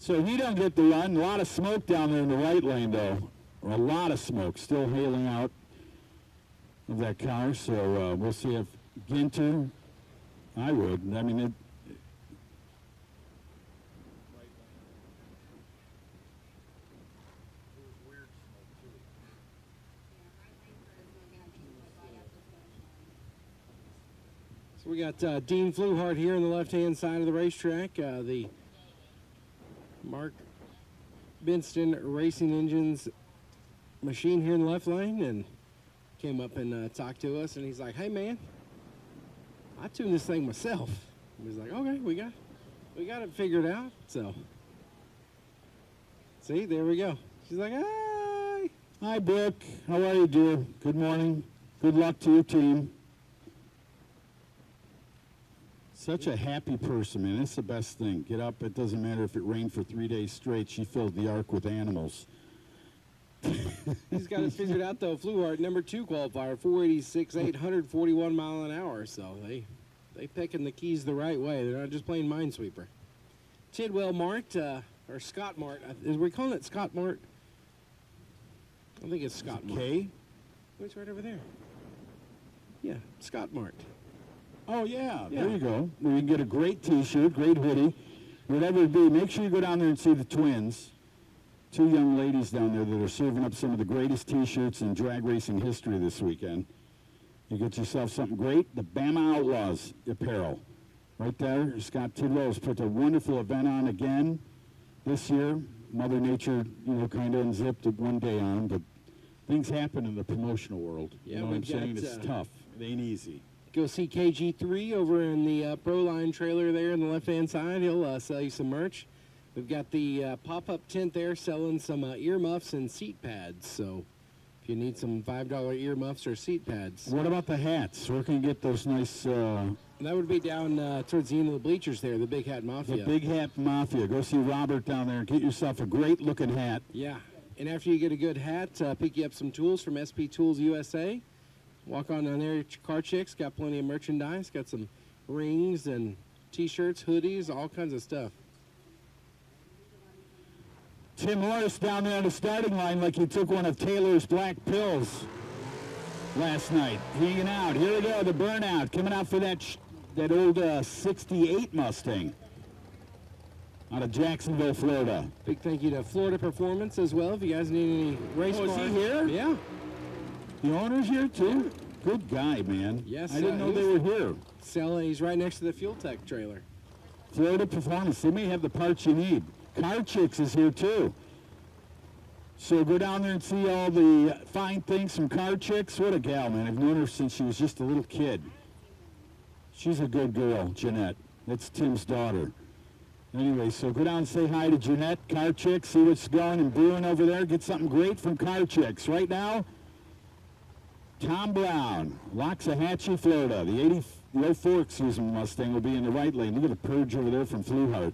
So he don't get the run. A lot of smoke down there in the right lane, though. A lot of smoke still hailing out of that car. So we'll see if Ginter, I would. I mean, So we got Dean Fluhart here on the left-hand side of the racetrack. The Mark Binston Racing Engines machine here in the left lane, and came up and talked to us, and he's like, "Hey man, I tuned this thing myself." And he's like, "Okay, we got it figured out." So see, there we go. She's like, "Hi." Hi, Brooke. How are you, dear? Good morning. Good luck to your team. Such a happy person, man. That's the best thing. Get up. It doesn't matter if it rained for 3 days straight. She filled the ark with animals. He's got it figured out, though. Fluhart, number 2 qualifier, 486, 841 mile an hour. So they picking the keys the right way. They're not just playing Minesweeper. Tidwell Mart, or Scott Mart. Is we calling it Scott Mart? I think it's Scott Mart. Okay. It's right over there. Yeah, Scott Mart. Oh, yeah. There you go. Where you can get a great T-shirt, great hoodie, whatever it be. Make sure you go down there and see the twins. 2 young ladies down there that are serving up some of the greatest T-shirts in drag racing history this weekend. You get yourself something great. The Bama Outlaws apparel. Right there, Scott Tidwell has put a wonderful event on again this year. Mother Nature, kind of unzipped it one day on, but things happen in the promotional world. Yeah, you know what I'm saying? It's tough. It ain't easy. Go see KG3 over in the Proline trailer there on the left-hand side. He'll sell you some merch. We've got the pop-up tent there selling some earmuffs and seat pads. So if you need some $5 earmuffs or seat pads. What about the hats? Where can you get those nice... That would be down towards the end of the bleachers there, the Big Hat Mafia. The Big Hat Mafia. Go see Robert down there and get yourself a great-looking hat. Yeah. And after you get a good hat, pick you up some tools from SP Tools USA. Walk on down there, Car Chicks, got plenty of merchandise, got some rings and T-shirts, hoodies, all kinds of stuff. Tim Morris down there on the starting line like he took one of Taylor's black pills last night. Hanging out. Here we go, the burnout, coming out for that old 68 Mustang out of Jacksonville, Florida. Big thank you to Florida Performance as well. If you guys need any race cars. Is he here? Yeah. The owner's here, too? Good guy, man. Yes, I didn't know they were here. He's right next to the Fuel Tech trailer. Florida Performance. They may have the parts you need. Car Chicks is here, too. So go down there and see all the fine things from Car Chicks. What a gal, man. I've known her since she was just a little kid. She's a good girl, Jeanette. That's Tim's daughter. Anyway, so go down and say hi to Jeanette, Car Chicks, see what's going and brewing over there. Get something great from Car Chicks. Right now, Tom Brown, Loxahatchee, Florida. The 04 Mustang will be in the right lane. Look at the purge over there from Fluhart.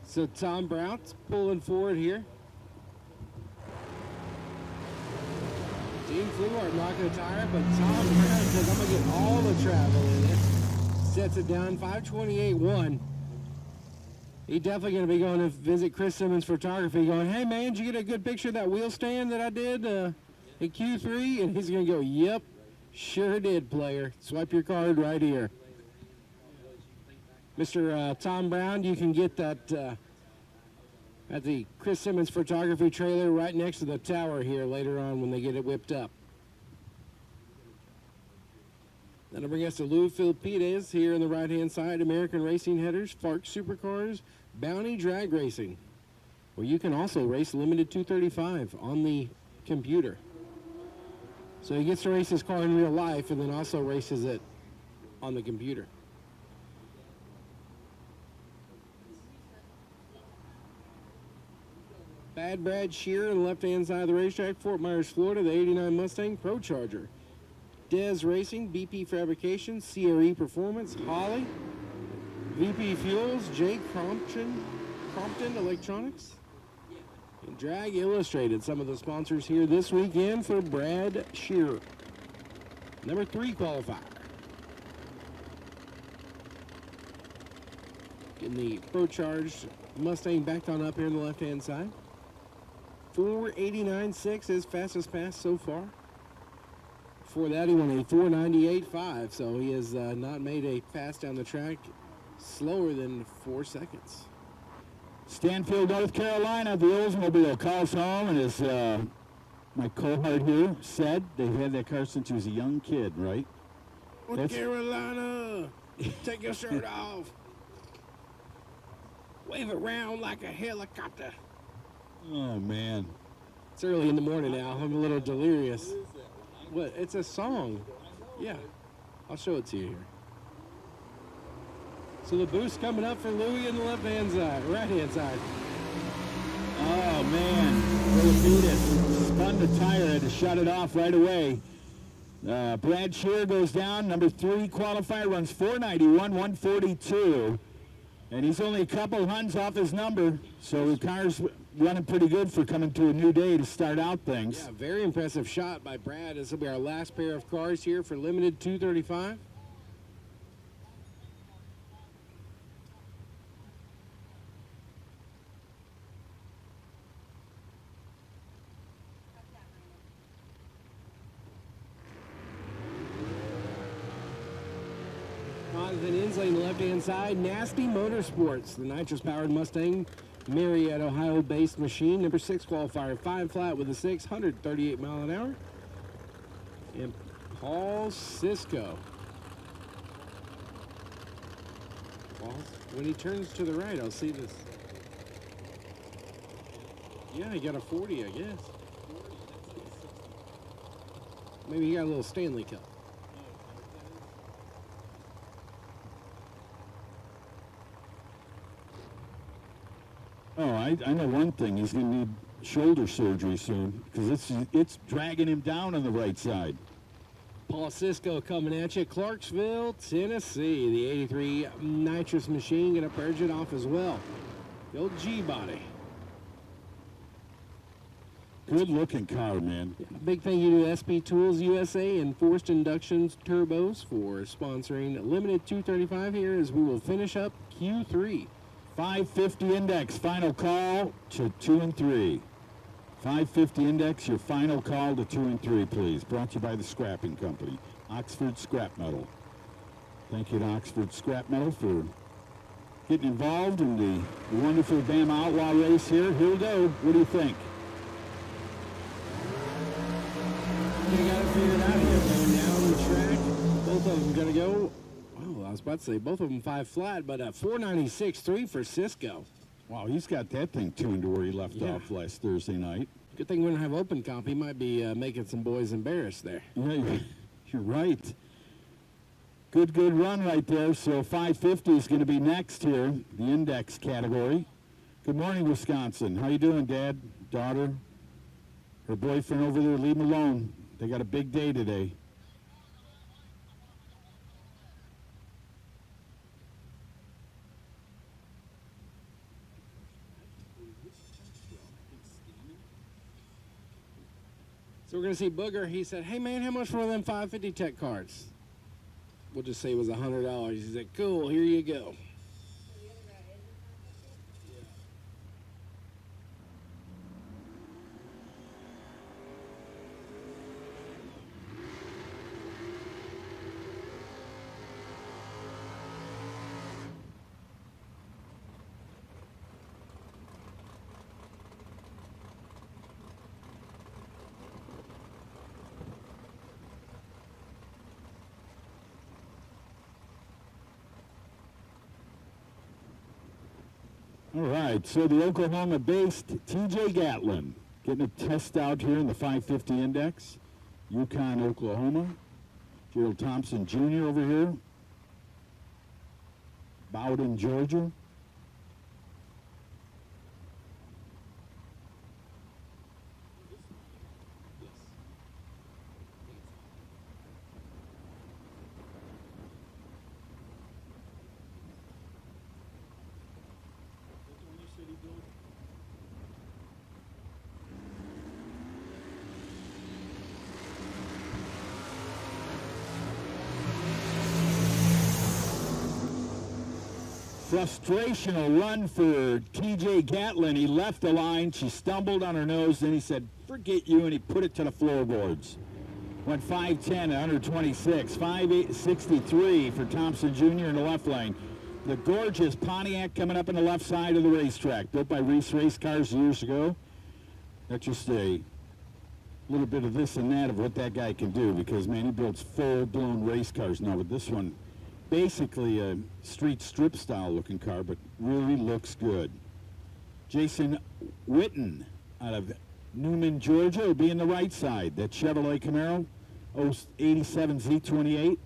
So Tom Brown's pulling forward here. Dean Fluhart knocking a tire, but Tom Brown says, "I'm going to get all the travel in it." Sets it down, 5:28.1. He's definitely going to be going to visit Chris Simmons Photography going, "Hey man, did you get a good picture of that wheel stand that I did in Q3? And he's going to go, "Yep, sure did, player. Swipe your card right here." Mr. Tom Brown, you can get that at the Chris Simmons Photography trailer right next to the tower here later on when they get it whipped up. That'll bring us to Louisville Peters here on the right-hand side. American Racing Headers, Fark Supercars, Bounty Drag Racing, where you can also race Limited 235 on the computer. So he gets to race his car in real life and then also races it on the computer. Brad Shearer on the left-hand side of the racetrack, Fort Myers, Florida, the 89 Mustang Pro Charger. Dez Racing, BP Fabrication, CRE Performance, Holly, VP Fuels, Jake Crompton Electronics, and Drag Illustrated. Some of the sponsors here this weekend for Brad Shearer. Number 3 qualifier. Getting the Pro Charged Mustang backed on up here on the left-hand side. 489.6 his fastest pass so far. Before that, he won a 498.5, so he has not made a pass down the track slower than 4 seconds. Stanfield, North Carolina, the Oldsmobile calls home, and as my cohort here said, they've had that car since he was a young kid, right? North Carolina, take your shirt off. Wave it around like a helicopter. Oh, man. It's early in the morning now. I'm a little delirious. What? It's a song. Yeah. I'll show it to you here. So the boost coming up for Louie on the left-hand side, right-hand side. Oh, man. Really beat it. Spun the tire, had to shut it off right away. Brad Shearer goes down. Number 3 qualifier runs 491, 142. And he's only a couple hunts off his number, so the car's running pretty good for coming to a new day to start out things. Yeah, very impressive shot by Brad. This will be our last pair of cars here for limited 235. Jonathan Inslee on the left-hand side. Nasty Motorsports, the nitrous-powered Mustang, Marietta, Ohio-based machine. Number 6 qualifier, 5 flat with a 6, 138 mile an hour. And Paul Cisco. When he turns to the right, I'll see this. Yeah, he got a 40, I guess. Maybe he got a little Stanley Cup. Oh, I know one thing. He's going to need shoulder surgery soon because it's dragging him down on the right side. Paul Cisco coming at you. Clarksville, Tennessee. The 83 nitrous machine going to purge it off as well. The old G-body. Good looking car, man. Yeah, big thank you to SP Tools USA and Forced Inductions Turbos for sponsoring Limited 235 here as we will finish up Q3. 550 index, final call to 2 and 3. 550 index, your final call to 2 and 3, please. Brought to you by the Scrapping Company, Oxford Scrap Metal. Thank you to Oxford Scrap Metal for getting involved in the wonderful Bama Outlaw race here. Here we go. What do you think? They got it figured out here. Going down the track. Both of them going to go. Oh, I was about to say both of them 5 flat, but 496.3 for Cisco. Wow, he's got that thing tuned to where he left off last Thursday night. Good thing we don't have open comp. He might be making some boys embarrassed there. Yeah, you're right. Good run right there. So 550 is going to be next here, the index category. Good morning, Wisconsin. How you doing, Dad, daughter? Her boyfriend over there, leave him alone. They got a big day today. So we're going to see Booger. He said, hey, man, how much for them 550 tech cards? We'll just say it was $100. He said, cool, here you go. All right, so the Oklahoma-based TJ Gatlin getting a test out here in the 550 index. Yukon, Oklahoma. Gerald Thompson Jr. over here. Bowden, Georgia. Frustrational run for TJ Gatlin. He left the line. She stumbled on her nose. Then he said, forget you, and he put it to the floorboards. Went 5'10", 126. 5'63" for Thompson Jr. in the left lane. The gorgeous Pontiac coming up in the left side of the racetrack, built by Reese Race Cars years ago. That's just a little bit of this and that of what that guy can do, because, man, he builds full-blown race cars now. With this one, basically a street strip style looking car, but really looks good. Jason Witten out of Newman, Georgia, will be in the right side. That Chevrolet Camaro 87 Z28.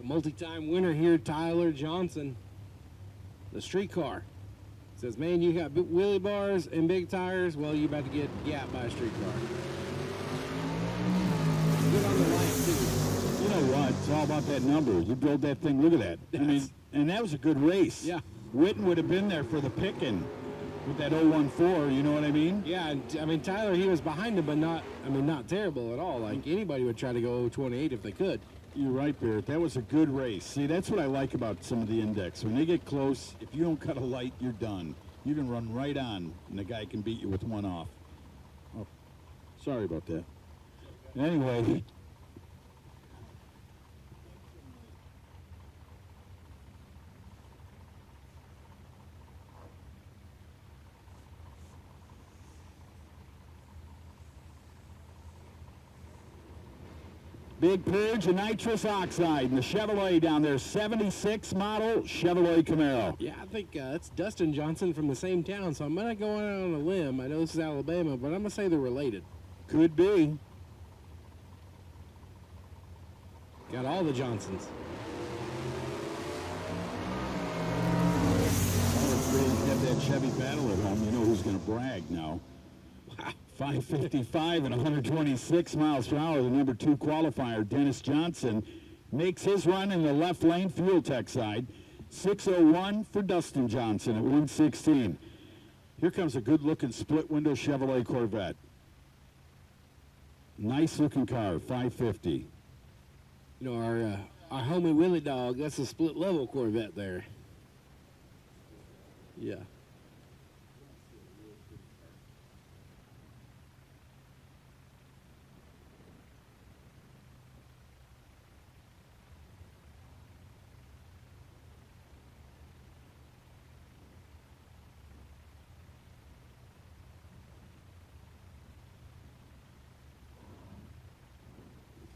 Multi-time winner here, Tyler Johnson. The streetcar. Says, man, you got wheelie bars and big tires. Well, you're about to get gapped by a streetcar. Good on the light, too. You know what? It's all about that number. You build that thing. Look at that. I mean, and that was a good race. Yeah. Witten would have been there for the picking with that 014. You know what I mean? Yeah, and, I mean, Tyler, he was behind him, but not terrible at all. Like, anybody would try to go 28 if they could. You're right, Barrett. That was a good race. See, that's what I like about some of the index. When they get close, if you don't cut a light, you're done. You can run right on, and the guy can beat you with one off. Oh, sorry about that. Anyway. Big purge of nitrous oxide in the Chevrolet down there. 76 model Chevrolet Camaro. Yeah, I think it's Dustin Johnson from the same town, so I'm going to go out on a limb. I know this is Alabama, but I'm going to say they're related. Could be. Got all the Johnsons. Well, if they have that Chevy battle at home, you know who's going to brag now. 555 and 126 miles per hour. The number 2 qualifier, Dennis Johnson, makes his run in the left lane, Fuel Tech side. 601 for Dustin Johnson at 116. Here comes a good-looking split-window Chevrolet Corvette. Nice-looking car, 550. You know, our homie Willie Dog, that's a split-level Corvette there. Yeah.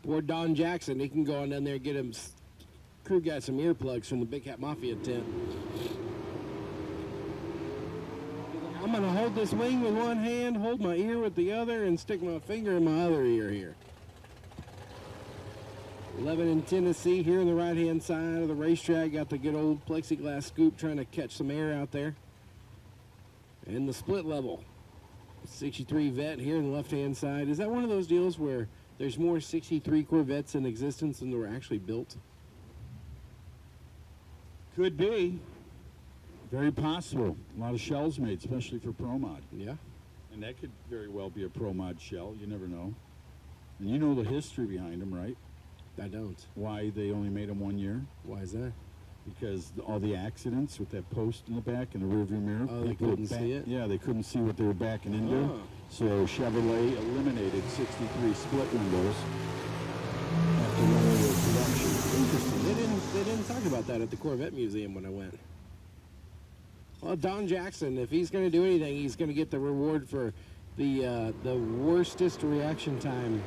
Poor Don Jackson, he can go on down there and get him, crew got some earplugs from the Big Hat Mafia tent. I'm gonna hold this wing with one hand, hold my ear with the other, and stick my finger in my other ear here. 11 in Tennessee here on the right-hand side of the racetrack. Got the good old plexiglass scoop trying to catch some air out there. And the split level. 63 Vet here on the left-hand side. Is that one of those deals where there's more 63 Corvettes in existence than were actually built? Could be. Very possible. A lot of shells made, especially for Pro Mod. Yeah. And that could very well be a Pro Mod shell. You never know. And you know the history behind them, right? I don't. Why they only made them 1 year? Why is that? Because all the accidents with that post in the back and the rearview mirror. Oh, they people couldn't see it? Yeah, they couldn't see what they were backing into. Oh. So Chevrolet eliminated 63 split windows after 1 year of production. Interesting. They didn't talk about that at the Corvette Museum when I went. Well, Don Jackson, if he's going to do anything, he's going to get the reward for the worstest reaction time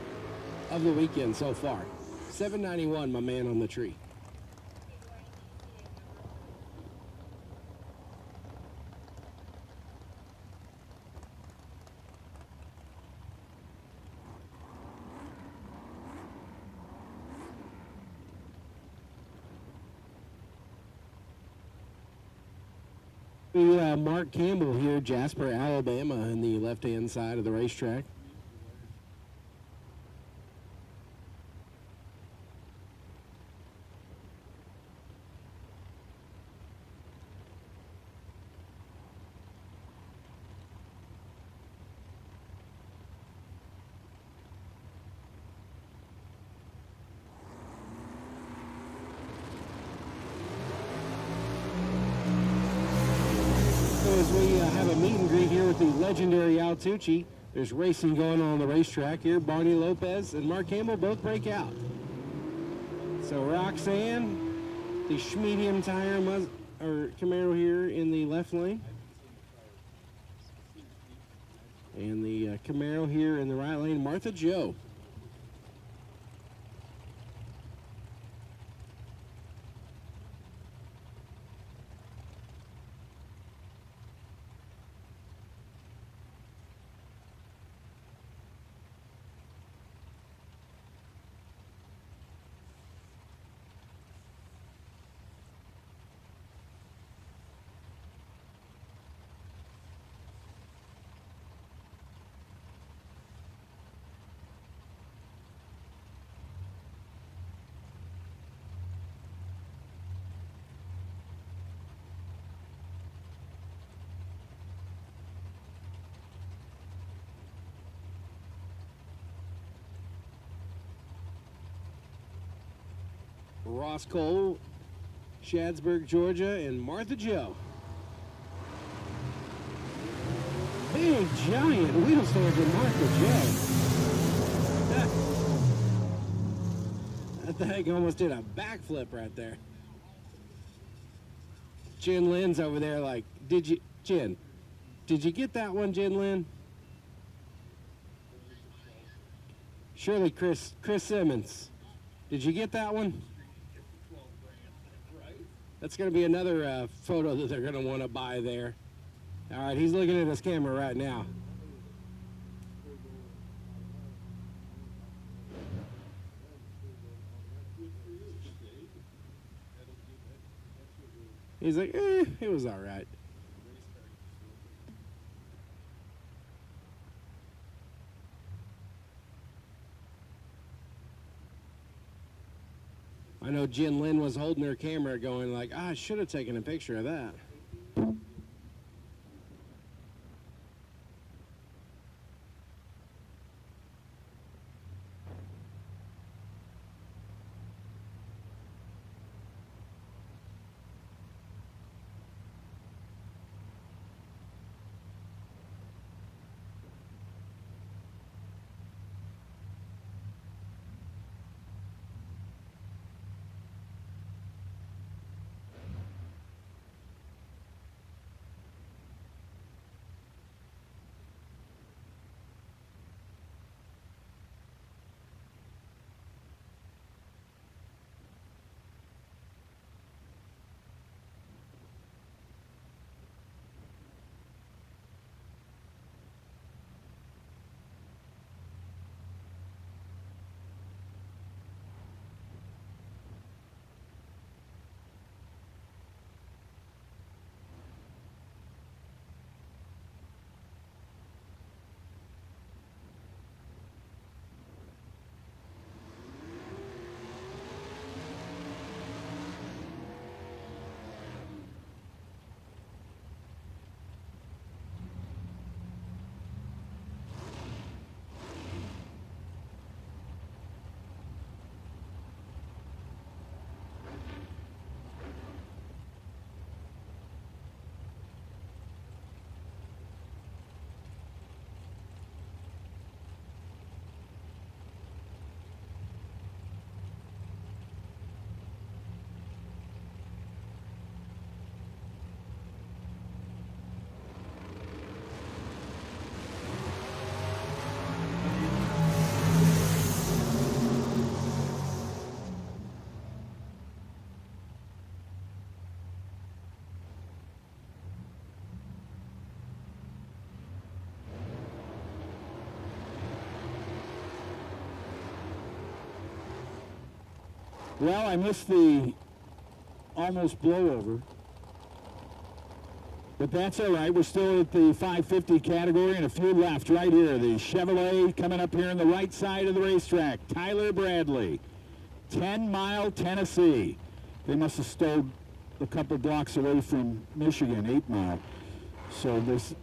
of the weekend so far. 791, my man on the tree. Mark Campbell here, Jasper, Alabama, in the left-hand side of the racetrack. As we have a meet and greet here with the legendary Altucci. There's racing going on the racetrack here. Barney Lopez and Mark Campbell both break out. So Roxanne, the medium tire Camaro here in the left lane. And the Camaro here in the right lane, Martha Joe. Ross Cole, Shadsburg, Georgia, and Martha Joe. Big giant wheel stand for Martha Joe. That thing almost did a backflip right there. Jen Lynn's over there like, did you get that one, Jen Lynn? Surely Chris Simmons, did you get that one? That's going to be another photo that they're going to want to buy there. All right, he's looking at his camera right now. He's like, it was all right. I know Jen Lynn was holding her camera going like, I should have taken a picture of that. Well, I missed the almost blowover. But that's all right. We're still at the 550 category and a few left right here. The Chevrolet coming up here on the right side of the racetrack. Tyler Bradley, 10 Mile, Tennessee. They must have stole a couple blocks away from Michigan, 8 Mile. So this...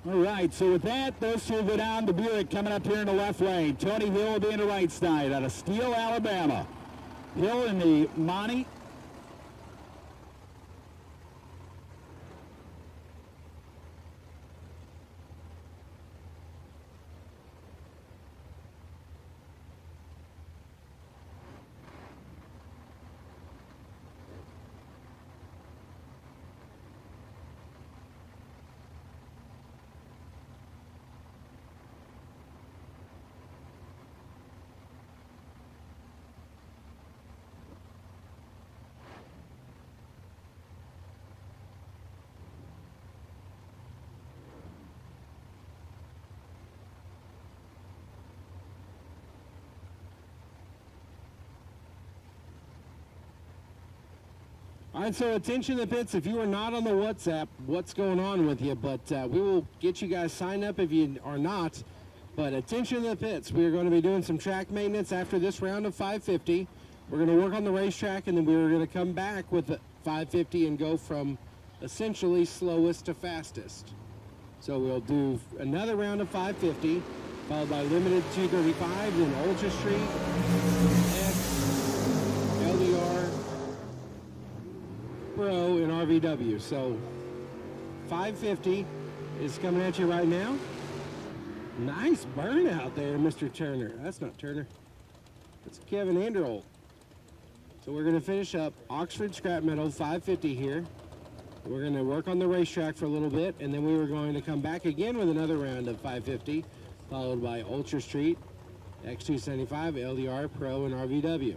All right, so with that, those two go down to Buick coming up here in the left lane. Tony Hill will be in the right side out of Steele, Alabama. Hill in the Monty. All right, so attention to the pits. If you are not on the WhatsApp, what's going on with you? But we will get you guys signed up if you are not. But attention to the pits. We are going to be doing some track maintenance after this round of 550. We're going to work on the racetrack, and then we're going to come back with the 550 and go from essentially slowest to fastest. So we'll do another round of 550, followed by limited 235, then Ultra Street, X, LDR, Pro, and RVW. So 550 is coming at you right now. Nice burn out there, Mr. Turner. That's not Turner. That's Kevin Anderholt. So we're going to finish up Oxford Scrap Metal 550 here. We're going to work on the racetrack for a little bit, and then we were going to come back again with another round of 550, followed by Ultra Street, X275, LDR, Pro, and RVW.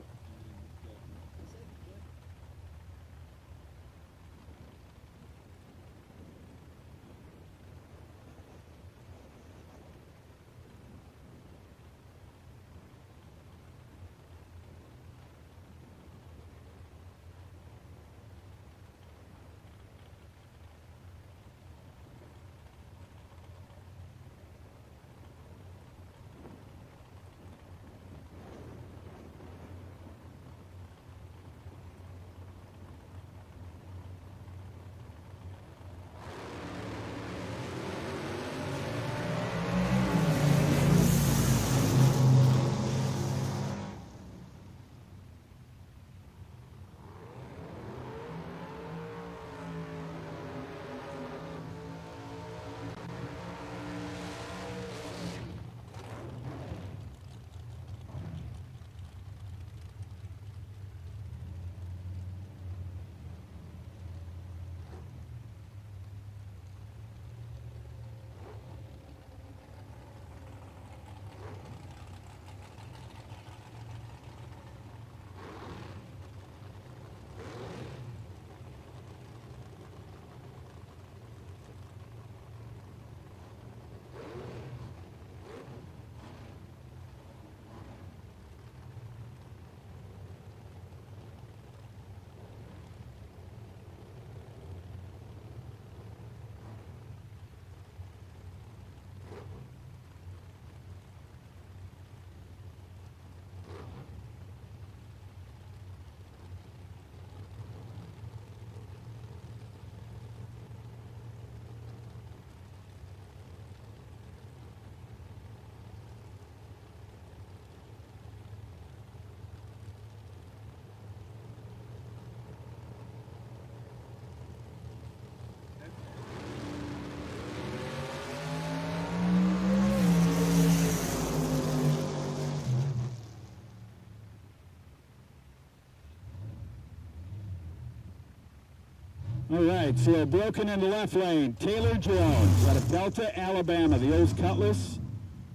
All right, so broken in the left lane. Taylor Jones out of Delta, Alabama. The old Cutlass.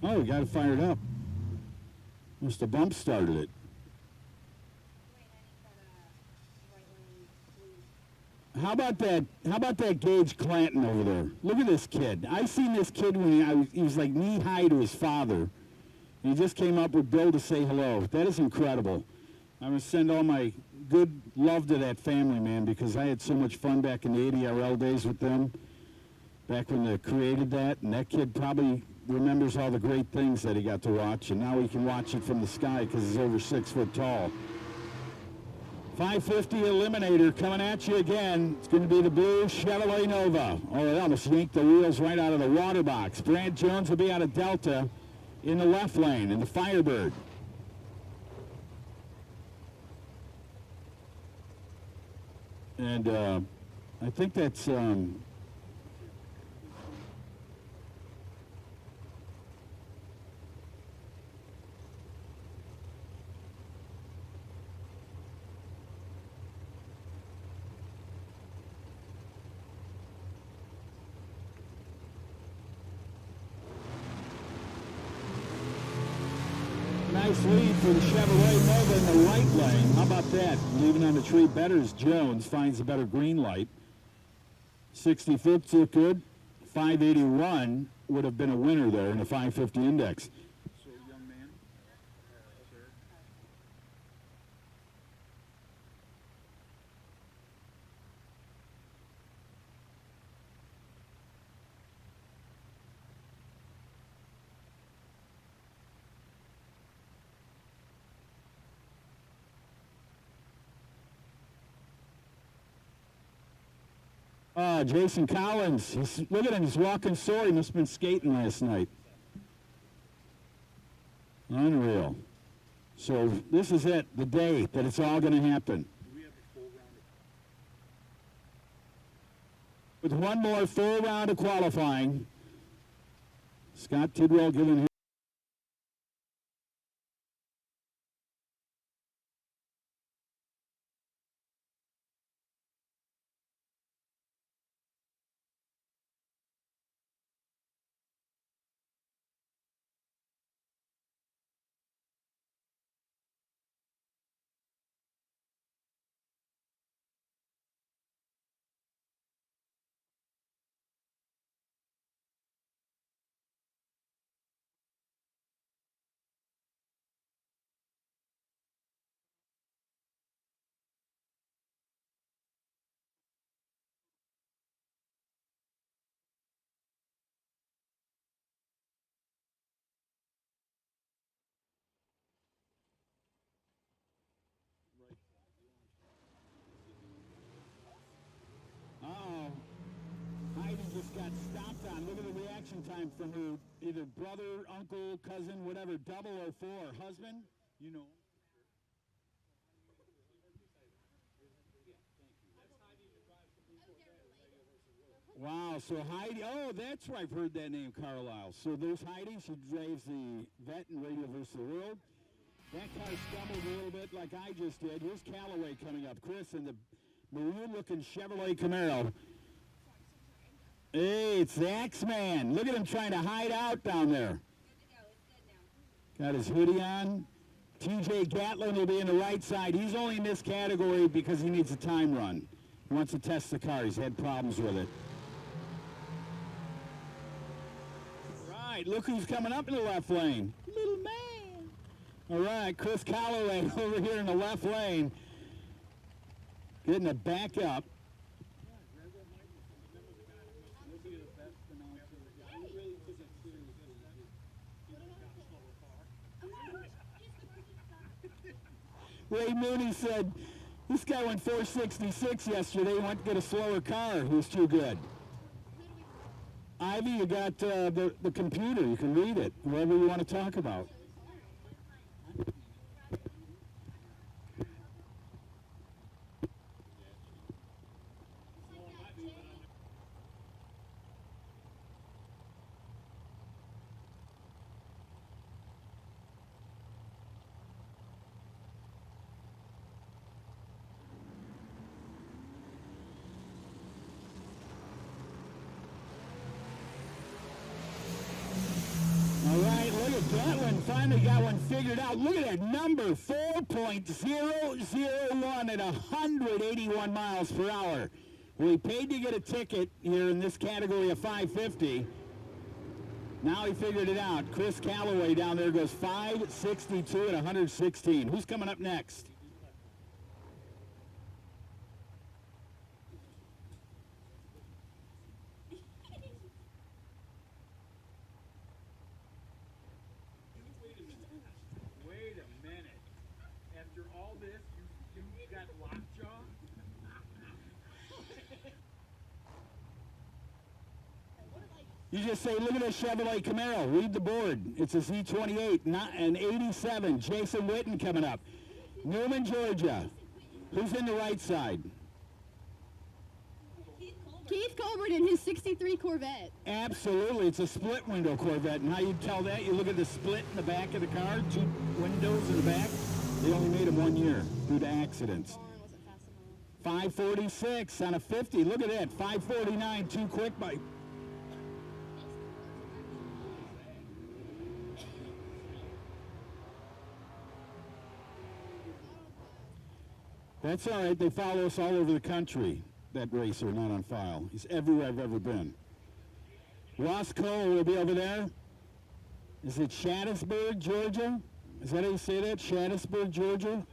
Oh, we got it fired up. Must have bump started it. How about that? How about that Gage Clanton over there? Look at this kid. I seen this kid when he was like knee high to his father. And he just came up with Bill to say hello. That is incredible. I'm gonna send all my good love to that family, man, because I had so much fun back in the ADRL days with them, back when they created that. And that kid probably remembers all the great things that he got to watch, and now he can watch it from the sky because he's over 6 foot tall. 550 Eliminator coming at you again. It's going to be the blue Chevrolet Nova. Oh, it almost yanked the wheels right out of the water box. Brad Jones will be out of Delta in the left lane in the Firebird. And I think that's... nice lead for the Chevrolet Nova in the right lane. How about that? Leaving on the tree better as Jones finds a better green light. 65th look good. 581 would have been a winner there in the 550 index. So, young man, sir. Jason Collins, look at him, he's walking sore. He must have been skating last night. Unreal. So this is it, the day that it's all going to happen. We have a full round With one more full round of qualifying, Scott Tidwell giving him. Oh, Heidi just got stopped on. Look at the reaction time from her either brother, uncle, cousin, whatever, 004. Husband? You know. Wow, so Heidi, oh, that's where I've heard that name, Carlisle. So there's Heidi, she drives the vet in Radio vs. the World. That car stumbled a little bit like I just did. Here's Callaway coming up. Chris in the maroon-looking Chevrolet Camaro. Hey, it's the X-Man. Look at him trying to hide out down there. Got his hoodie on. TJ Gatlin will be in the right side. He's only in this category because he needs a time run. He wants to test the car. He's had problems with it. Right, look who's coming up in the left lane. Little man. All right, Chris Callaway over here in the left lane. Getting a back up. Ray Mooney said, this guy went 466 yesterday. He went to get a slower car. He was too good. Ivy, you got the computer. You can read it, whatever you want to talk about. All right, look at Gatlin. Finally got one figured out. Look at that number, 4.001 at 181 miles per hour. Well, he paid to get a ticket here in this category of 550. Now he figured it out. Chris Calloway down there goes 562 at 116. Who's coming up next? Wait a minute. After all this, you got lockjaw? You just say, look at this Chevrolet Camaro. Read the board. It's a Z28, not an 87. Jason Witten coming up. Newman, Georgia. Who's in the right side? Keith Colbert in his 63 Corvette. Absolutely. It's a split window Corvette. And how you tell that? You look at the split in the back of the car, 2 windows in the back. They only made them 1 year due to accidents. Barn wasn't fast enough. 546 on a 50. Look at that. 549, too quick by. That's all right. They follow us all over the country. That racer, not on file. He's everywhere I've ever been. Ross Cole will be over there. Is it Shaddisburg, Georgia? Is that how you say that? Shaddisburg, Georgia?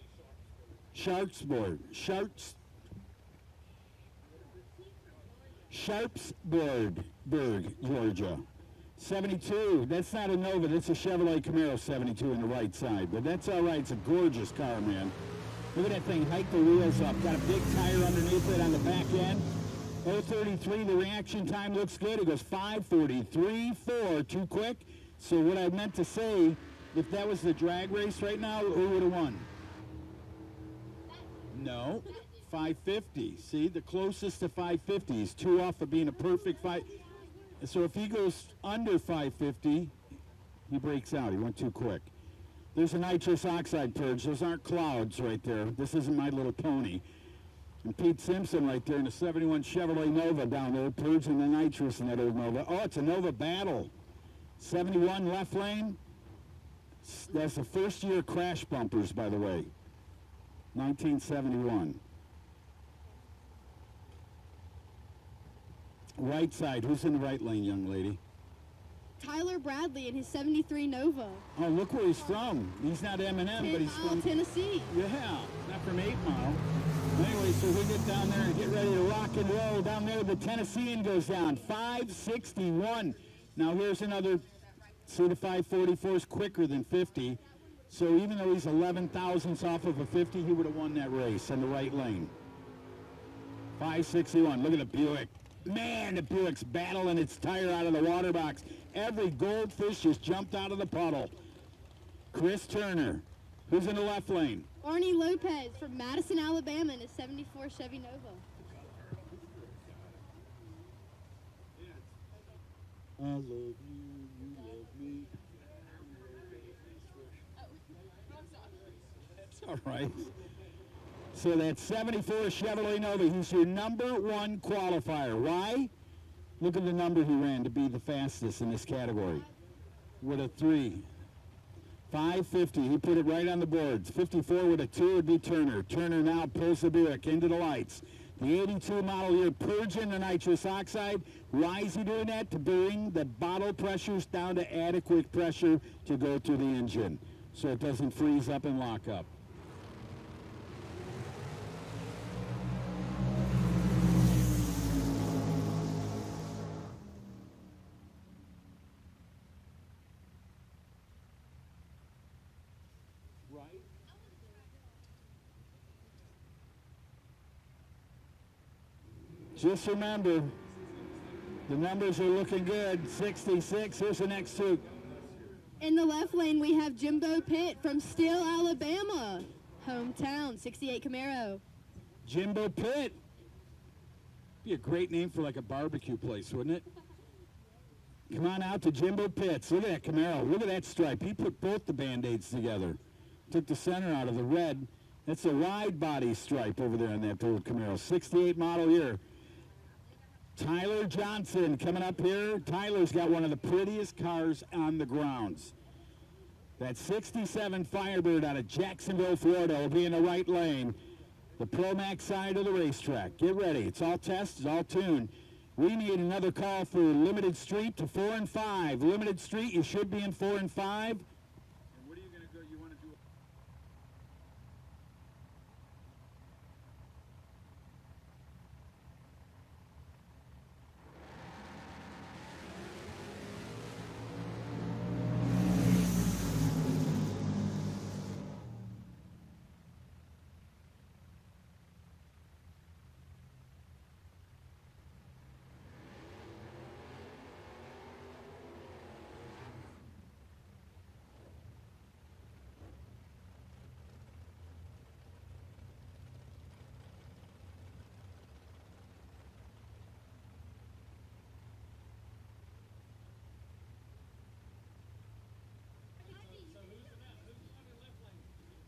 Sharpsburg. Sharpsburg, Georgia. 72. That's not a Nova. That's a Chevrolet Camaro 72 on the right side. But that's all right. It's a gorgeous car, man. Look at that thing, hike the wheels up. Got a big tire underneath it on the back end. 033, the reaction time looks good. It goes 5:43.4, too quick. So what I meant to say, if that was the drag race right now, who would have won? No, 550. See, the closest to 550. He's 2 off of being a perfect 5. So if he goes under 550, he breaks out. He went too quick. There's a nitrous oxide purge. Those aren't clouds right there. This isn't My Little Pony. And Pete Simpson right there in a 71 Chevrolet Nova down there, purging the nitrous in that old Nova. Oh, it's a Nova Battle. 71 left lane. That's the first year crash bumpers, by the way. 1971. Right side. Who's in the right lane, young lady? Tyler Bradley in his 73 Nova. Oh, look where he's from. He's not M&M, but he's from Tennessee. Yeah, not from 8 Mile. Anyway, so we get down there and get ready to rock and roll. Down there, the Tennessean goes down, 561. Now here's another, see the 544 is quicker than 50. So even though he's 11 thousandths off of a 50, he would have won that race in the right lane. 561, look at the Buick. Man, the Buick's battling its tire out of the water box. Every goldfish just jumped out of the puddle. Chris Turner, who's in the left lane? Arnie Lopez from Madison, Alabama in his 74 Chevy Nova. I love you, you love me. That's all right. So that 74 Chevrolet Nova, he's your #1 qualifier. Why? Look at the number he ran to be the fastest in this category. With a 3. 550, he put it right on the boards. 54 with a 2 would be Turner. Turner now pulls the Buick into the lights. The 82 model year purging the nitrous oxide. Why is he doing that? To bring the bottle pressures down to adequate pressure to go to the engine so it doesn't freeze up and lock up. Just remember, the numbers are looking good. 66, here's the next two. In the left lane, we have Jimbo Pitt from Steele, Alabama. Hometown, 68 Camaro. Jimbo Pitt. Be a great name for like a barbecue place, wouldn't it? Come on out to Jimbo Pitts. Look at that Camaro. Look at that stripe. He put both the Band-Aids together. Took the center out of the red. That's a wide body stripe over there on that old Camaro. 68 model year. Tyler Johnson coming up here. Tyler's got one of the prettiest cars on the grounds. That 67 Firebird out of Jacksonville, Florida will be in the right lane. The Pro Max side of the racetrack. Get ready. It's all test. It's all tuned. We need another call for Limited Street to 4 and 5. Limited Street, you should be in 4 and 5. And what are you gonna go? You want to do?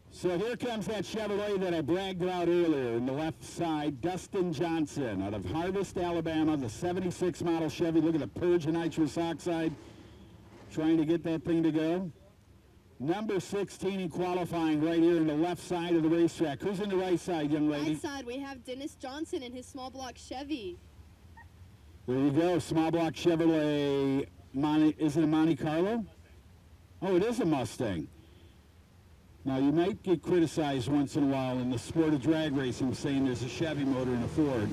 So here comes that Chevrolet that I bragged about earlier in the left side, Dustin Johnson out of Harvest, Alabama, the 76 model Chevy. Look at the purge of nitrous oxide, trying to get that thing to go. Number 16 in qualifying right here in the left side of the racetrack. Who's in the right side, young lady? Right side, we have Dennis Johnson in his small block Chevy. There you go, small block Chevrolet. Is it a Monte Carlo? Oh, it is a Mustang. Now, you might get criticized once in a while in the sport of drag racing saying there's a Chevy motor in a Ford.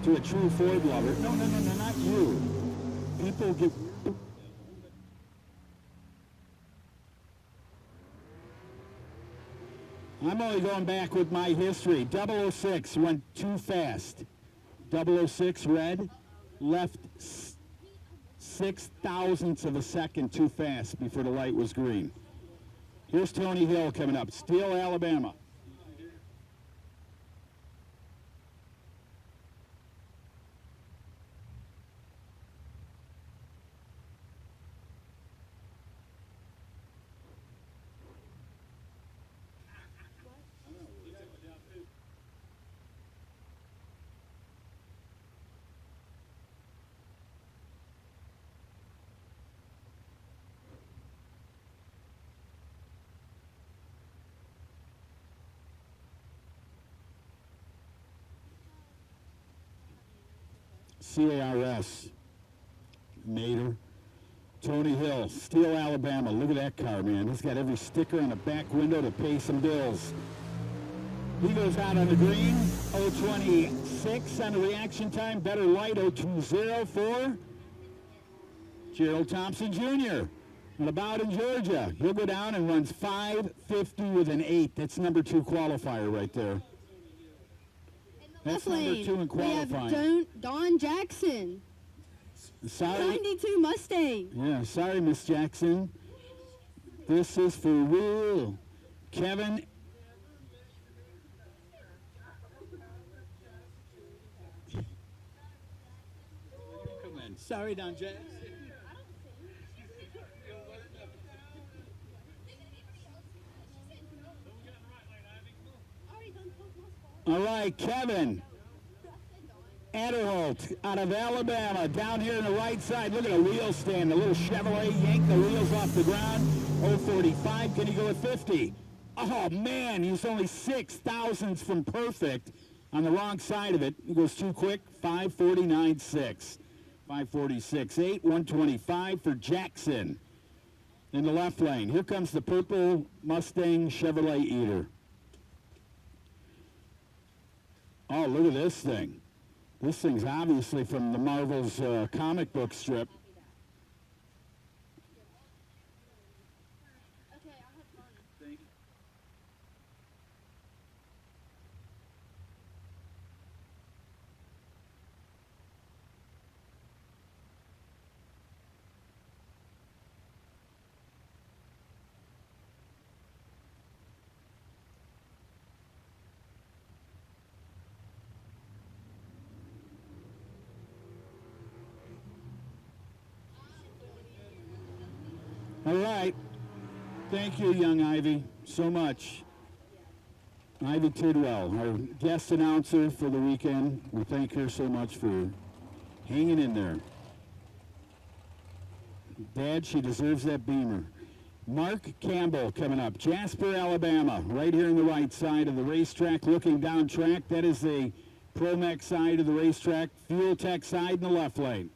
To a true Ford lover. No, not you. People get... I'm only going back with my history. 006 went too fast. 006 red left 0.006 of a second too fast before the light was green. Here's Tony Hill coming up, Steele, Alabama. CARS, Mater, Tony Hill, Steele, Alabama. Look at that car, man. He's got every sticker on the back window to pay some bills. He goes out on the green, 026 on the reaction time. Better light, 0204. Gerald Thompson Jr. And about in Georgia. He'll go down and runs 550 with an 8. That's number 2 qualifier right there. That's number 2 in qualifying. We have Don Jackson. Sorry. 92 Mustang. Yeah, sorry, Miss Jackson. This is for real. Kevin. Come in. Sorry, Don Jackson. All right, Kevin Adderholt out of Alabama, down here on the right side. Look at a wheel stand, a little Chevrolet, yank the wheels off the ground. 045, can he go at 50? Oh, man, he's only 6 thousandths from perfect on the wrong side of it. He goes too quick, 549.6. 546.8, 125 for Jackson in the left lane. Here comes the purple Mustang Chevrolet Eater. Oh, look at this thing. This thing's obviously from the Marvel's comic book strip. Okay, I'll have fun. Thank you. All right. Thank you, young Ivy, so much. Ivy Tidwell, our guest announcer for the weekend. We thank her so much for hanging in there. Dad, she deserves that Beamer. Mark Campbell coming up. Jasper, Alabama, right here on the right side of the racetrack, looking down track. That is the Promec side of the racetrack. Fuel Tech side in the left lane.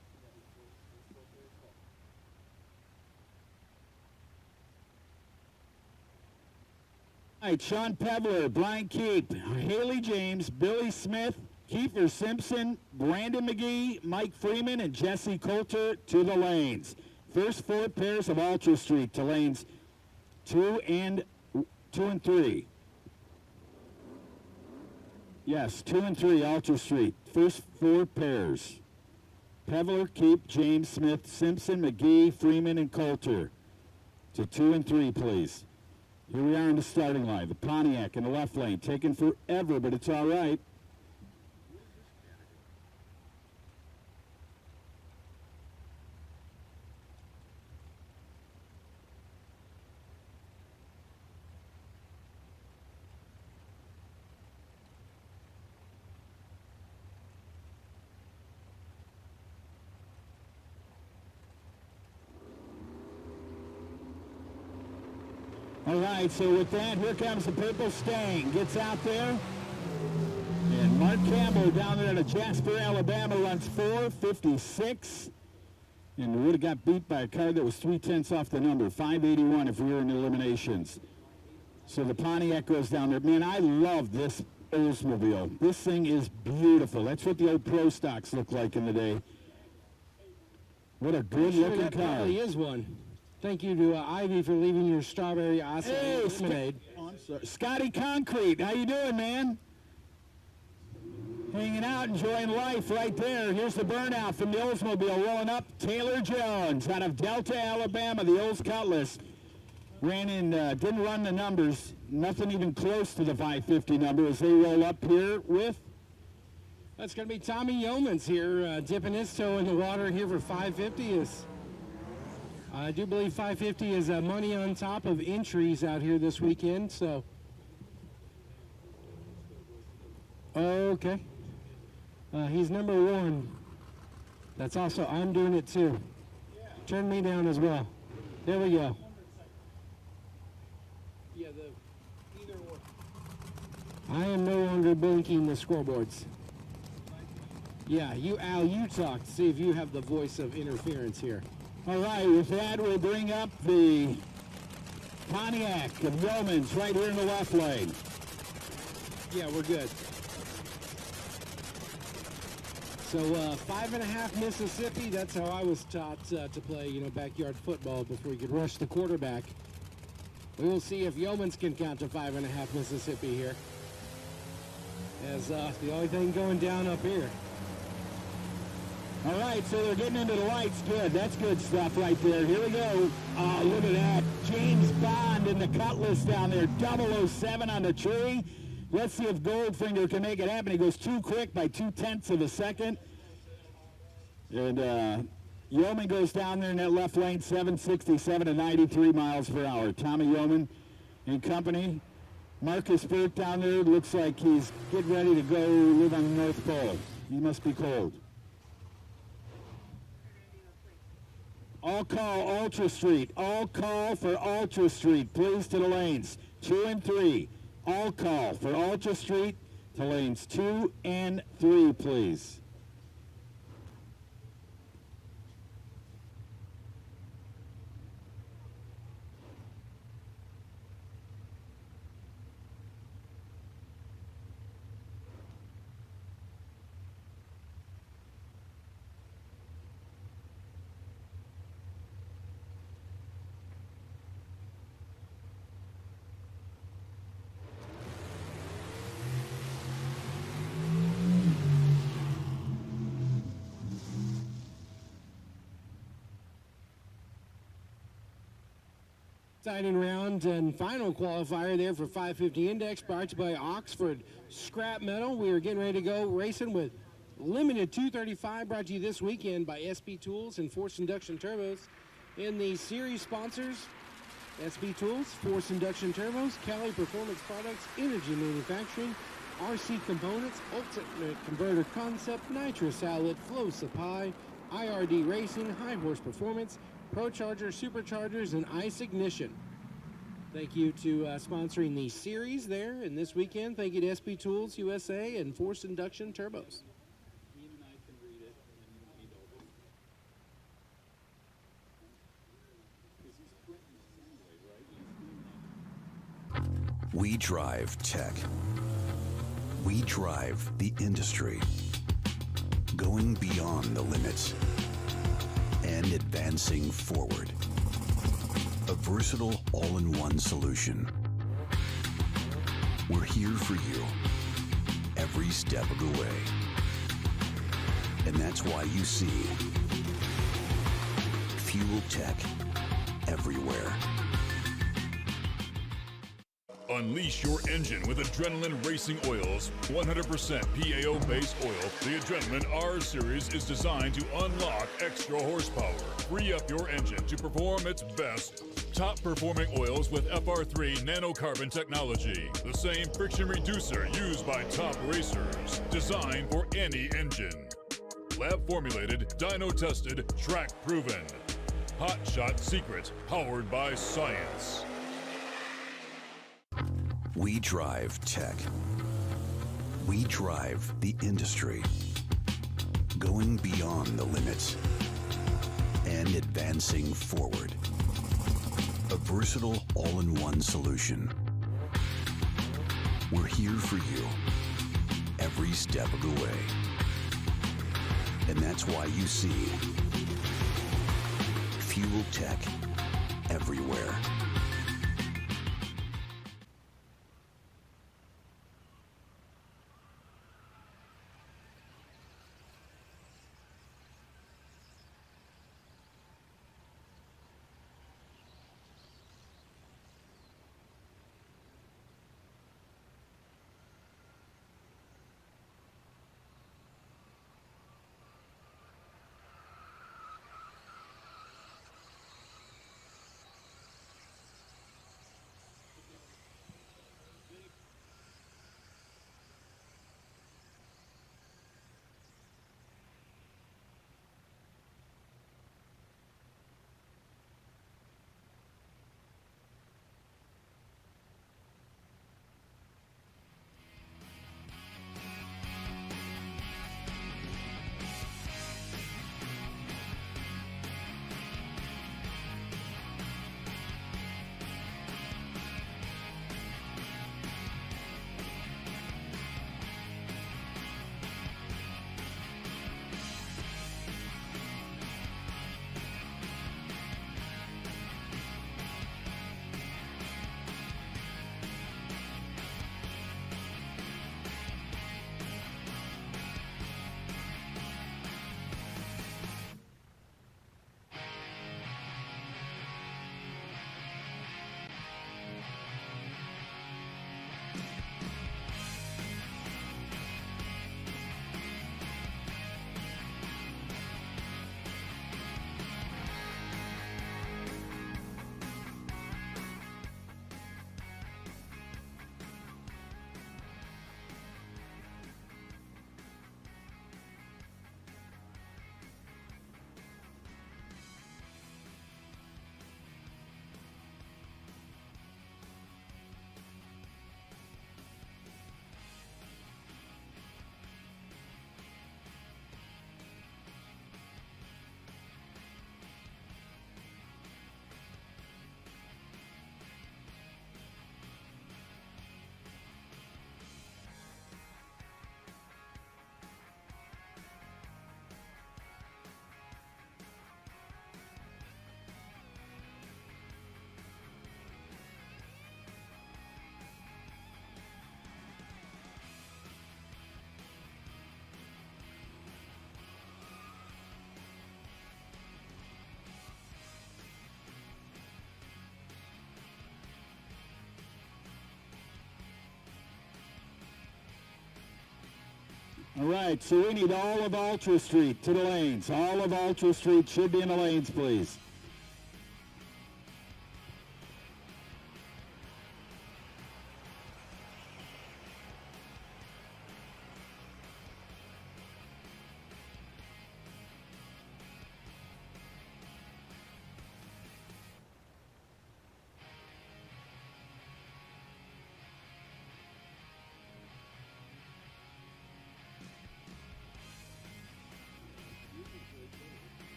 All right, Sean Pevler, Brian Keep, Haley James, Billy Smith, Kiefer Simpson, Brandon McGee, Mike Freeman, and Jesse Coulter to the lanes. First 4 pairs of Ultra Street to lanes 2 and 3. Yes, 2 and 3 Ultra Street. First 4 pairs. Pevler, Keep, James, Smith, Simpson, McGee, Freeman, and Coulter to 2 and 3, please. Here we are in the starting line. The Pontiac in the left lane, taking forever, but it's all right. All right, so with that, here comes the Purple Stang. Gets out there. And Mark Campbell down there out of Jasper, Alabama, runs 4:56. And would have got beat by a car that was 3/10 off the number, 581 if we were in eliminations. So the Pontiac goes down there. Man, I love this Oldsmobile. This thing is beautiful. That's what the old Pro Stocks look like in the day. What a good-looking That car. probably is one. Thank you to Ivy for leaving your strawberry acai lemonade. Scotty Concrete, how you doing, man? Hanging out, enjoying life right there. Here's the burnout from the Oldsmobile rolling up. Taylor Jones out of Delta, Alabama, the Olds Cutlass. Ran in, didn't run the numbers, nothing even close to the 550 number as they roll up here with. That's going to be Tommy Yeomans here, dipping his toe in the water here for 550. I do believe 550 is money on top of entries out here this weekend, so. Okay. He's number 1. That's also, I'm doing it too. Turn me down as well. There we go. Yeah, either one. I am no longer blinking the scoreboards. Yeah, Al, you talk to see if you have the voice of interference here. All right, with that, we'll bring up the Pontiac of Yeomans right here in the left lane. Yeah, we're good. So 5.5 Mississippi, that's how I was taught to play, backyard football before you could rush the quarterback. We will see if Yeomans can count to 5.5 Mississippi here. As the only thing going down up here. All right, so they're getting into the lights. Good. That's good stuff right there. Here we go. Oh, look at that. James Bond in the Cutlass down there. 007 on the tree. Let's see if Goldfinger can make it happen. He goes too quick by 0.2 of a second. And Yeoman goes down there in that left lane, 767 at 93 miles per hour. Tommy Yeoman and company. Marcus Burke down there looks like he's getting ready to go live on the North Pole. He must be cold. All call Ultra Street. All call for Ultra Street. Please to the lanes 2 and 3. All call for Ultra Street to lanes 2 and 3, please. Exciting round and final qualifier there for 550 Index, brought to you by Oxford Scrap Metal. We are getting ready to go racing with Limited 235, brought to you this weekend by SB Tools and Force Induction Turbos. In the series sponsors, SB Tools, Force Induction Turbos, Cali Performance Products, Energy Manufacturing, RC components, ultimate converter concept, nitrous outlet, flow supply, IRD racing, high horse performance, Pro Charger, superchargers, and ice ignition. Thank you to sponsoring the series there and this weekend. Thank you to SP Tools USA and Force Induction Turbos. Ian and I can read it, and you don't need all this. Because he's printing anyway, right? We drive tech. We drive the industry. Going beyond the limits and advancing forward. A versatile all-in-one solution. We're here for you every step of the way. And that's why you see Fuel Tech everywhere. Unleash your engine with Adrenaline Racing Oils. 100% PAO-based oil, the Adrenaline R Series is designed to unlock extra horsepower. Free up your engine to perform its best. Top-performing oils with FR3 nanocarbon technology. The same friction reducer used by top racers. Designed for any engine. Lab-formulated, dyno-tested, track-proven. Hot Shot Secret, powered by science. We drive tech. We drive the industry. Going beyond the limits and advancing forward. A versatile all-in-one solution. We're here for you every step of the way. And that's why you see Fuel Tech everywhere. All right, so we need all of Ultra Street to the lanes. All of Ultra Street should be in the lanes, please.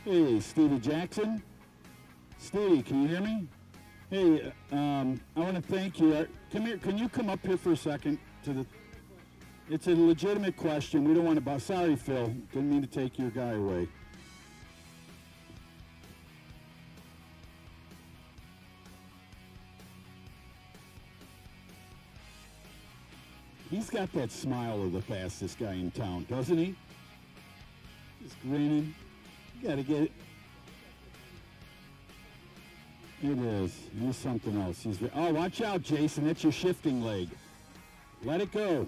Hey, Stevie Jackson. Stevie, can you hear me? Hey, I want to thank you. Come here. Can you come up here for a second to the... It's a legitimate question. We don't want to... Sorry, Phil. Didn't mean to take your guy away. He's got that smile of the fastest guy in town, doesn't he? Just grinning. You got to get it. It is. He's something else. Oh, watch out, Jason. That's your shifting leg. Let it go.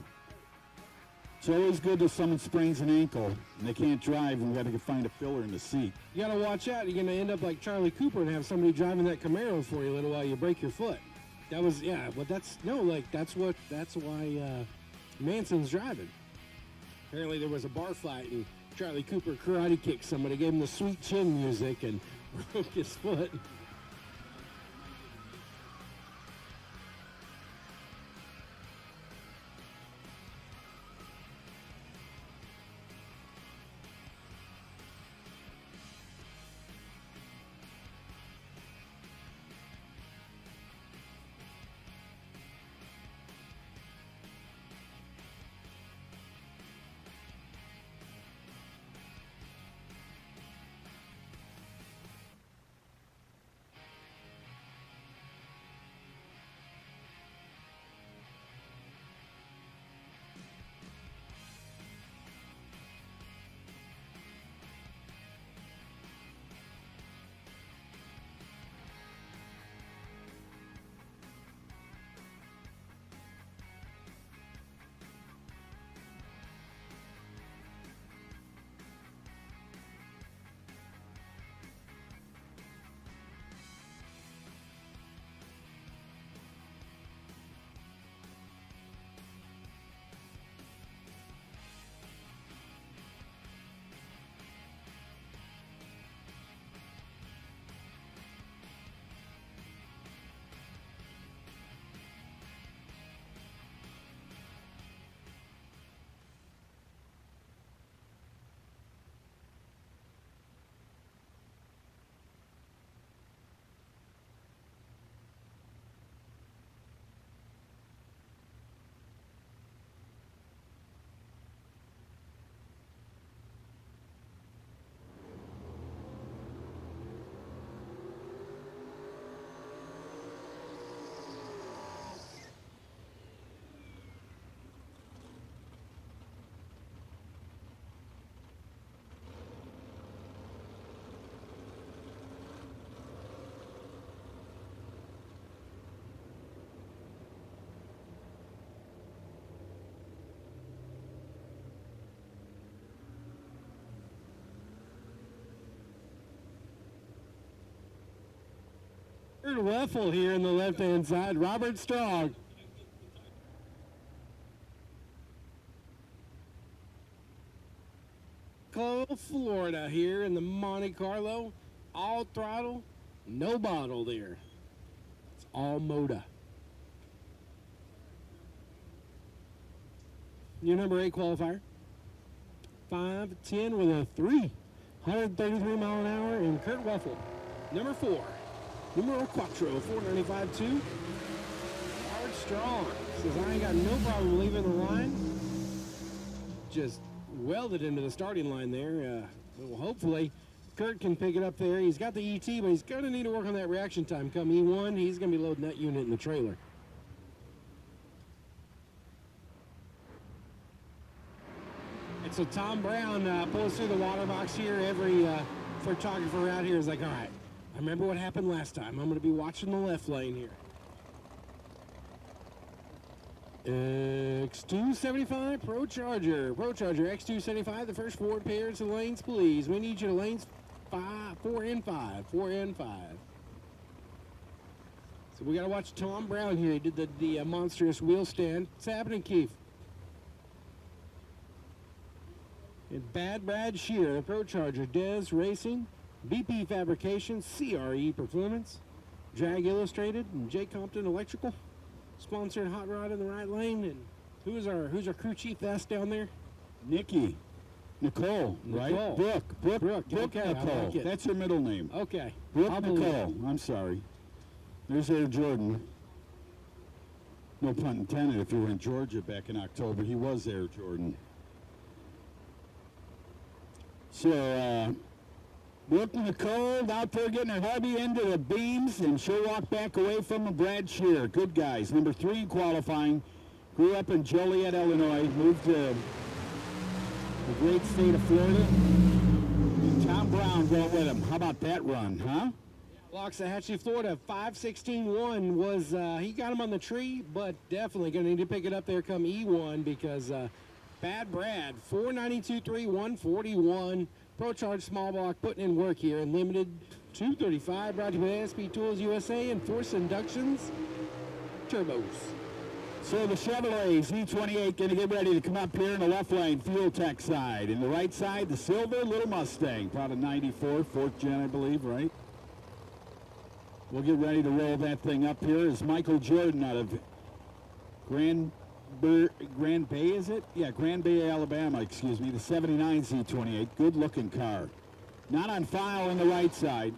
It's always good if someone sprains an ankle and they can't drive and we got to find a filler in the seat. You got to watch out. You're going to end up like Charlie Cooper and have somebody driving that Camaro for you a little while you break your foot. That was, yeah, but that's why Manson's driving. Apparently there was a bar fight and Charlie Cooper karate kicked somebody, gave him the sweet chin music and broke his foot. Weffel here in the left-hand side. Robert Strong. Florida here in the Monte Carlo. All throttle, no bottle there. It's all Moda. Your number 8 qualifier. 5'10" with a 3. 133 mile an hour. And Kurt Weffel. Number 4. Numero Quattro, 495.2. Howard Strong says, I ain't got no problem leaving the line. Just welded into the starting line there. Well, hopefully, Kurt can pick it up there. He's got the ET, but he's going to need to work on that reaction time. Come E1, he's going to be loading that unit in the trailer. And so Tom Brown pulls through the water box here. Every photographer out here is like, all right, I remember what happened last time. I'm going to be watching the left lane here. X275 Pro Charger X275. The first 4 pairs of lanes, please. We need you to lanes 4 and 5. So we got to watch Tom Brown here. He did the monstrous wheel stand. What's happening, Keith? And Bad Brad Shear, the Pro Charger, Des Racing, BP Fabrication, CRE Performance, Drag Illustrated, and J Compton Electrical. Sponsored Hot Rod in the right lane. And who's our crew chief that's down there? Nikki. Nicole, right? Nicole. Brooke, Okay, I Nicole. like it. That's her middle name. Okay. Brooke I'll believe it. Nicole. I'm sorry. There's Air Jordan. No pun intended. If you were in Georgia back in October, he was Air Jordan. So, Brooke Nicole out there getting her hubby into the beams, and she'll walk back away from him. Brad Shear, good guys. Number 3 in qualifying. Grew up in Joliet, Illinois. Moved to the great state of Florida. And Tom Brown going with him. How about that run, huh? Waxahachie, Florida, 5:16.1 was, he got him on the tree, but definitely going to need to pick it up there come E1 because Bad Brad, 492.3, 141. Pro Charge Small Block putting in work here and limited 235. Brought to you by ASP Tools USA and Force Inductions Turbos. So the Chevrolet Z28 going to get ready to come up here in the left lane, Fuel Tech side. In the right side, the silver little Mustang, about a 94, 4th gen, I believe, right? We'll get ready to roll that thing up here. Is Michael Jordan out of Grand Bay, is it? Yeah, Grand Bay, Alabama, excuse me. The 79 Z28, good-looking car. Not on file on the right side.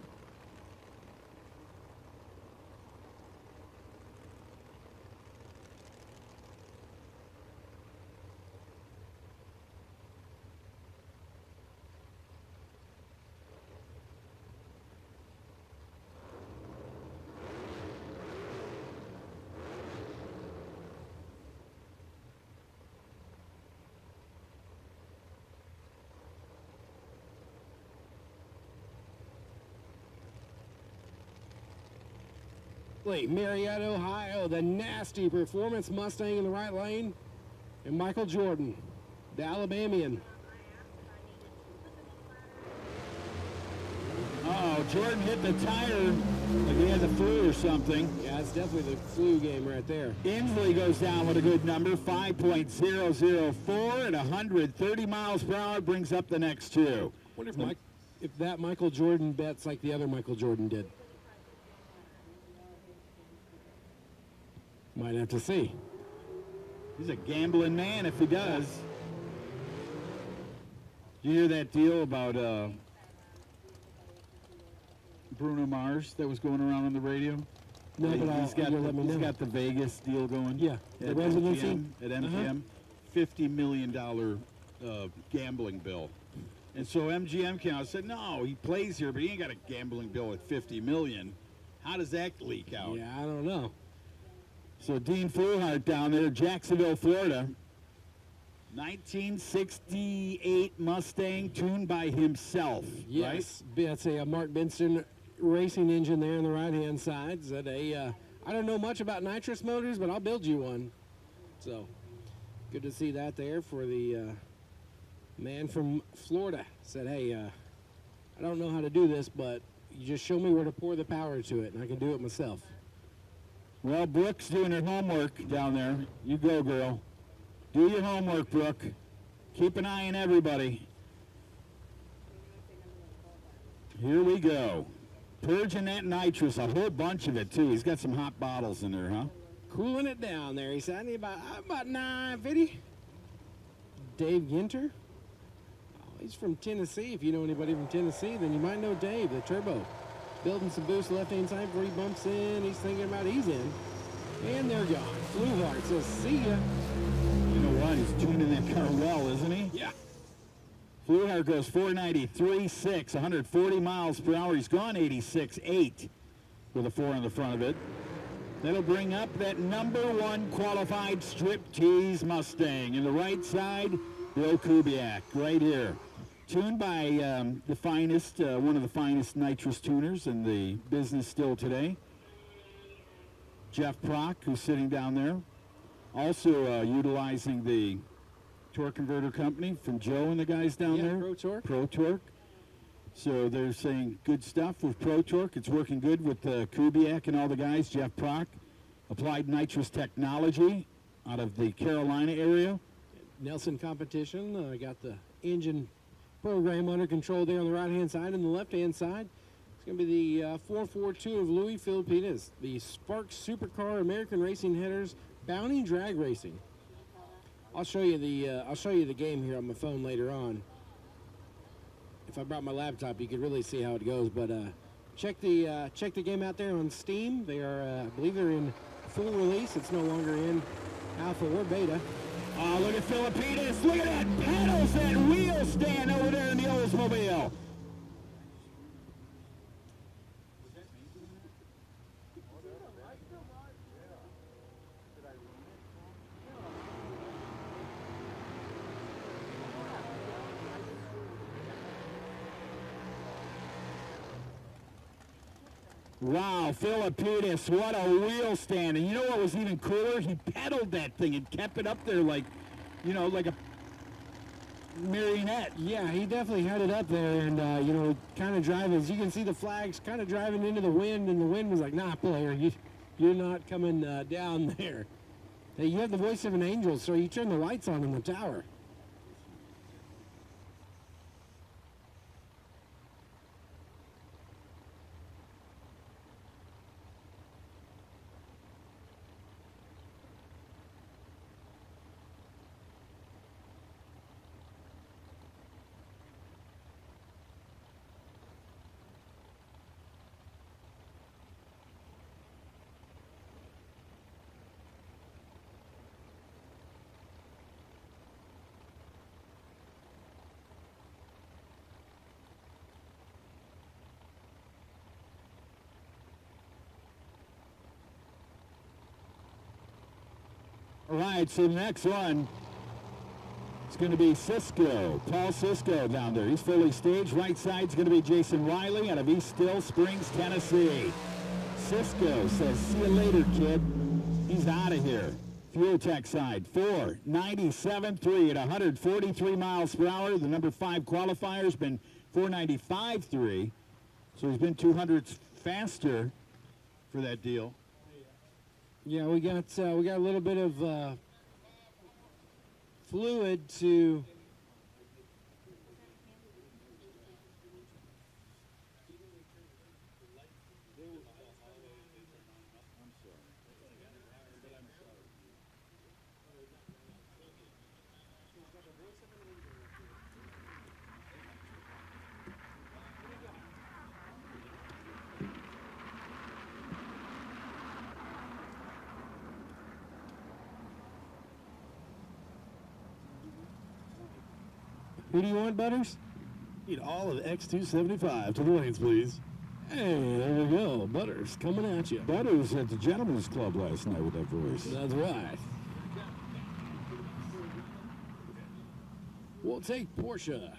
Marietta, Ohio, the nasty performance Mustang in the right lane, and Michael Jordan, the Alabamian. Oh, Jordan hit the tire like he had the flu or something. Yeah, it's definitely the flu game right there. Int'l goes down with a good number, 5.004 at 130 miles per hour, brings up the next two. I wonder if that Michael Jordan bets like the other Michael Jordan did. Might have to see. He's a gambling man if he does. Did you hear that deal about Bruno Mars that was going around on the radio? No, but he's got the Vegas deal going. Yeah, the residency. MGM, at MGM, $50 million gambling bill. And so MGM came out and said, no, he plays here, but he ain't got a gambling bill at $50 million. How does that leak out? Yeah, I don't know. So Dean Fluhart down there, Jacksonville, Florida. 1968 Mustang tuned by himself, yes, right? That's a Mark Benson racing engine there on the right-hand side. Said I don't know much about nitrous motors, but I'll build you one. So good to see that there for the man from Florida. Said, hey, I don't know how to do this, but you just show me where to pour the power to it, and I can do it myself. Well, Brooke's doing her homework down there. You go, girl. Do your homework, Brooke. Keep an eye on everybody. Here we go. Purging that nitrous, a whole bunch of it, too. He's got some hot bottles in there, huh? Cooling it down there. He said, I need about 950. Dave Ginter. Oh, he's from Tennessee. If you know anybody from Tennessee, then you might know Dave, the turbo. Building some boost left-hand side before he bumps in. He's thinking about he's in. And they're gone. Fluhart says, see ya. You know what? He's tuning that car well, isn't he? Yeah. Fluhart goes 493.6, 140 miles per hour. He's gone 86.8 with a 4 on the front of it. That'll bring up that #1 qualified striptease Mustang. In the right side, Bill Kubiak, right here. Tuned by the finest, one of the finest nitrous tuners in the business still today. Jeff Prock, who's sitting down there. Also utilizing the torque converter company from Joe and the guys down there. Pro Torque. Pro Torque. So they're saying good stuff with Pro Torque. It's working good with Kubiak and all the guys. Jeff Prock, Applied Nitrous Technology out of the Carolina area. Nelson Competition, got the engine program under control there on the right-hand side. And the left-hand side, it's going to be the 442 of Louis Filipinas, the Spark Supercar American Racing Headers Bounty Drag Racing. I'll show you the game here on my phone later on. if I brought my laptop, you could really see how it goes. But check the game out there on Steam. They are, I believe they're in full release. It's no longer in alpha or beta. Oh, look at Filipinas. Look at that pedals, that wheel stand over there in the Oldsmobile. Wow, Filipinas, what a wheel stand. And you know what was even cooler? He pedaled that thing and kept it up there like, you know, like a marionette. Yeah, he definitely had it up there and, you know, kind of driving. As you can see the flags kind of driving into the wind, and the wind was like, nah, player, you're not coming down there. Hey, you have the voice of an angel, so you turn the lights on in the tower. All right, so the next one is going to be Cisco, Paul Cisco down there. He's fully staged. Right side's going to be Jason Wiley out of East Still Springs, Tennessee. Cisco says, see you later, kid. He's out of here. Fuel Tech side, 497.3 at 143 miles per hour. The number 5 qualifier's been 495.3, so he's been 200 faster for that deal. Yeah, we got a little bit of fluid to Who do you want, Butters? Need all of X275 to the lanes, please. Hey, there we go. Butters coming at you. Butters at the Gentlemen's Club last night with that voice. That's right. We'll take Porsche.